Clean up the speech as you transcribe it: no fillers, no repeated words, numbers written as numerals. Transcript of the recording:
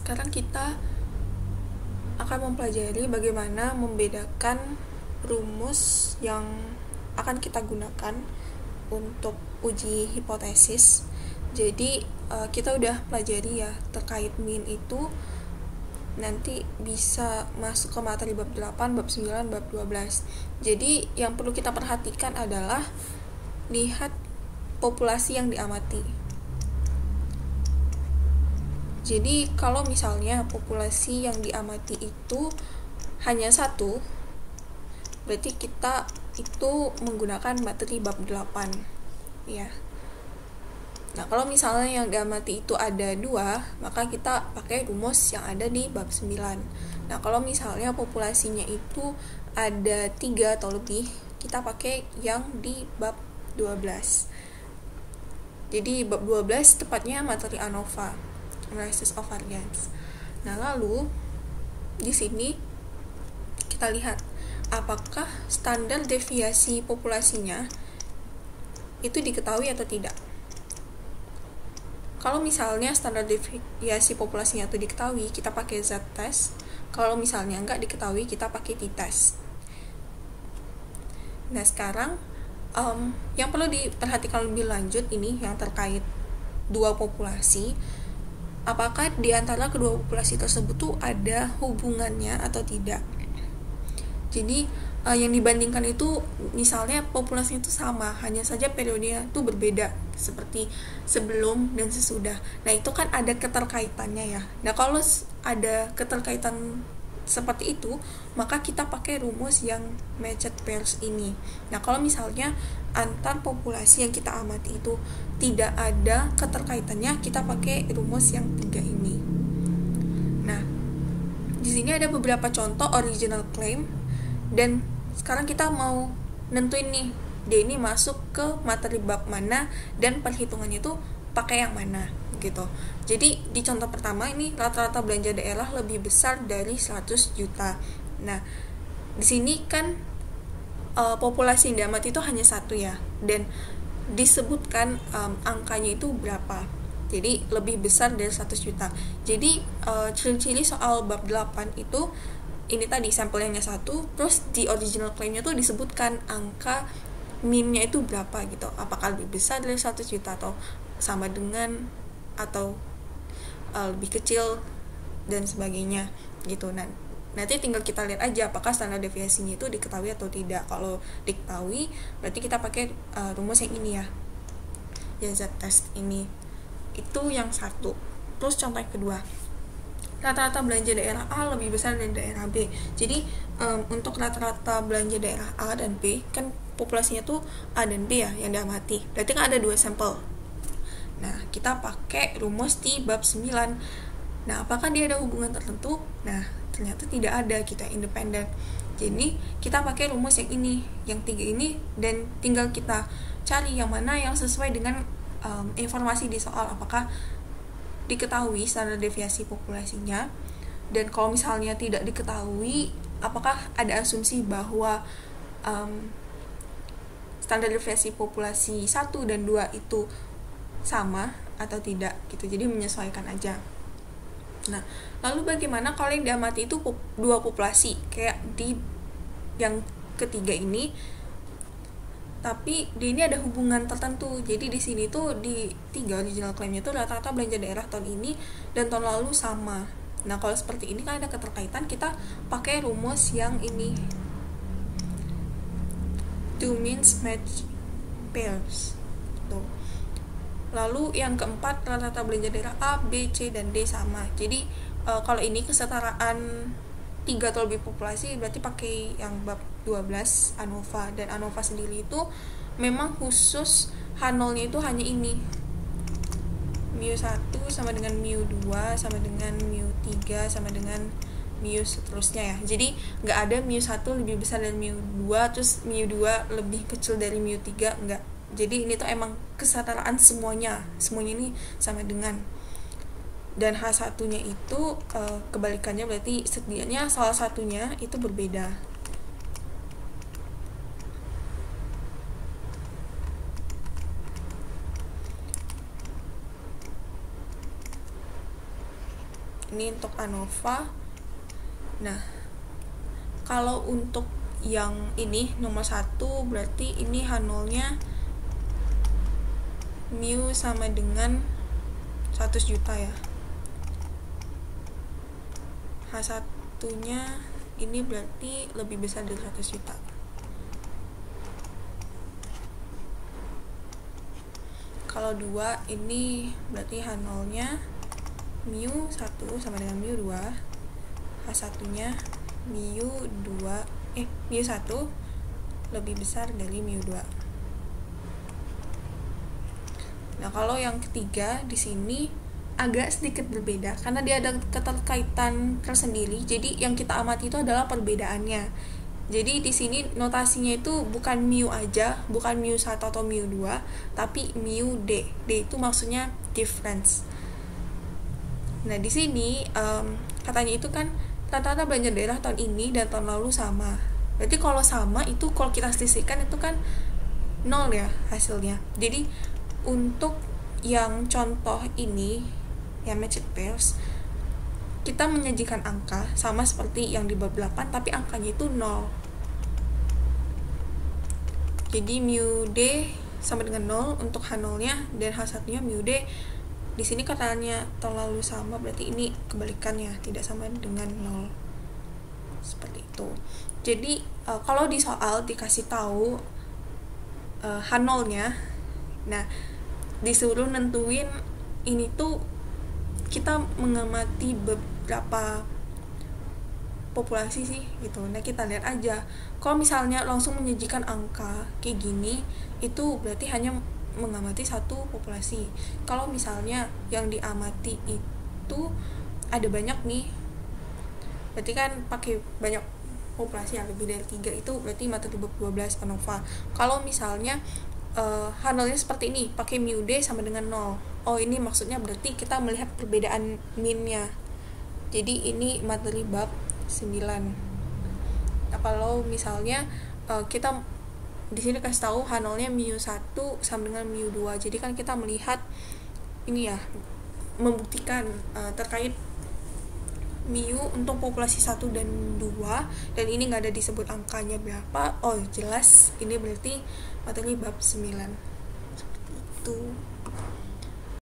sekarang kita akan mempelajari bagaimana membedakan rumus yang akan kita gunakan untuk uji hipotesis. Jadi kita udah pelajari ya terkait mean itu nanti bisa masuk ke materi bab 8, bab 9, bab 12. Jadi yang perlu kita perhatikan adalah lihat populasi yang diamati. Jadi kalau misalnya populasi yang diamati itu hanya satu, berarti kita itu menggunakan materi bab 8 ya. Nah kalau misalnya yang diamati itu ada 2, maka kita pakai rumus yang ada di bab 9. Nah kalau misalnya populasinya itu ada 3 atau lebih, kita pakai yang di bab 12. Jadi bab 12 tepatnya materi ANOVA, analysis of variance. Nah lalu di sini kita lihat apakah standar deviasi populasinya itu diketahui atau tidak. Kalau misalnya standar deviasi populasinya itu diketahui, kita pakai z-test. Kalau misalnya enggak diketahui, kita pakai t-test. Nah sekarang yang perlu diperhatikan lebih lanjut ini yang terkait dua populasi. Apakah di antara kedua populasi tersebut tuh ada hubungannya atau tidak? Jadi yang dibandingkan itu misalnya populasinya itu sama, hanya saja periodenya itu berbeda seperti sebelum dan sesudah. Nah itu kan ada keterkaitannya ya. Nah kalau ada keterkaitan seperti itu, maka kita pakai rumus yang matched pairs ini. Nah kalau misalnya antar populasi yang kita amati itu tidak ada keterkaitannya, kita pakai rumus yang 3 ini. Nah di sini ada beberapa contoh original claim, dan sekarang kita mau nentuin nih dia ini masuk ke materi bab mana dan perhitungannya itu pakai yang mana gitu. Jadi di contoh pertama ini rata-rata belanja daerah lebih besar dari 100 juta. Nah di sini kan populasi yang diamati itu hanya satu ya, dan disebutkan angkanya itu berapa. Jadi lebih besar dari 100 juta. Jadi ciri-ciri soal bab 8 itu ini tadi sampelnya satu, terus di original claimnya tuh disebutkan angka mean-nya itu berapa gitu, apakah lebih besar dari 100 juta atau sama dengan atau lebih kecil dan sebagainya gitu. Nah nanti tinggal kita lihat aja apakah standar deviasinya itu diketahui atau tidak. Kalau diketahui berarti kita pakai rumus yang ini ya, yang z-test ini. Itu yang satu. Terus contoh yang kedua, rata-rata belanja daerah A lebih besar dari daerah B. Jadi untuk rata-rata belanja daerah A dan B kan populasinya tuh A dan B ya yang diamati. Berarti kan ada 2 sampel. Nah kita pakai rumus di bab 9. Nah apakah dia ada hubungan tertentu? Nah ternyata tidak ada, kita independen. Jadi kita pakai rumus yang ini, yang 3 ini, dan tinggal kita cari yang mana yang sesuai dengan informasi di soal, apakah diketahui standar deviasi populasinya. Dan kalau misalnya tidak diketahui, apakah ada asumsi bahwa standar deviasi populasi 1 dan 2 itu sama atau tidak gitu. Jadi menyesuaikan aja. Nah lalu bagaimana kalau yang diamati itu dua populasi kayak di yang ketiga ini, tapi di ini ada hubungan tertentu. Jadi di sini tuh di 3 original claimnya tuh rata-rata belanja daerah tahun ini dan tahun lalu sama. Nah kalau seperti ini kan ada keterkaitan, kita pakai rumus yang ini, two means match pairs tuh. Lalu yang keempat, rata-rata belanja daerah A, B, C, dan D sama. Jadi kalau ini kesetaraan 3 atau lebih populasi berarti pakai yang bab 12 ANOVA. Dan ANOVA sendiri itu memang khusus H0-nya itu hanya ini, mu1 sama dengan mu2 sama dengan mu3 sama dengan mu seterusnya ya. Jadi nggak ada mu1 lebih besar dari mu2 terus mu2 lebih kecil dari mu3, nggak. Jadi ini tuh emang kesetaraan semuanya ini sama dengan. Dan H1-nya itu kebalikannya, berarti setidaknya salah satunya itu berbeda. Ini untuk ANOVA. Nah, kalau untuk yang ini nomor 1 berarti ini H0-nya mu sama dengan 100 juta ya. H1-nya ini berarti lebih besar dari 100 juta. Kalau 2 ini berarti H0-nya mu 1 sama dengan mu 2. H1-nya mu 1 lebih besar dari mu 2. Nah, kalau yang ketiga di sini agak sedikit berbeda karena dia ada keterkaitan tersendiri. Jadi yang kita amati itu adalah perbedaannya. Jadi di sini notasinya itu bukan mu aja, bukan mu 1 atau mu 2, tapi mu d. D itu maksudnya difference. Nah, di sini katanya itu kan rata-rata belanja daerah tahun ini dan tahun lalu sama. Berarti kalau sama itu kalau kita selisihkan itu kan 0 ya hasilnya. Jadi untuk yang contoh ini yang matched pairs, kita menyajikan angka sama seperti yang di bab 8 tapi angkanya itu 0. Jadi mu d sama dengan 0 untuk H0-nya dan H1-nya mu d. Di sini katanya tahun lalu sama, berarti ini kebalikannya, tidak sama dengan 0. Seperti itu. Jadi kalau di soal dikasih tahu H0-nya, nah disuruh nentuin ini tuh kita mengamati beberapa populasi sih gitu. Nah, kita lihat aja. Kalau misalnya langsung menyajikan angka kayak gini, itu berarti hanya mengamati satu populasi. Kalau misalnya yang diamati itu ada banyak nih, berarti kan pakai banyak populasi yang lebih dari 3, itu berarti materi bab 12 ANOVA. Kalau misalnya H0-nya seperti ini, pakai mu d sama dengan 0. Oh, ini maksudnya berarti kita melihat perbedaan min-nya. Jadi ini materi bab 9. Nah, kalau misalnya kita di sini kasih tahu H0-nya mu 1 sama dengan mu 2. Jadi kan kita melihat ini ya, membuktikan terkait mu untuk populasi 1 dan 2, dan ini nggak ada disebut angkanya berapa. Oh, jelas ini berarti materi bab 9. Seperti itu.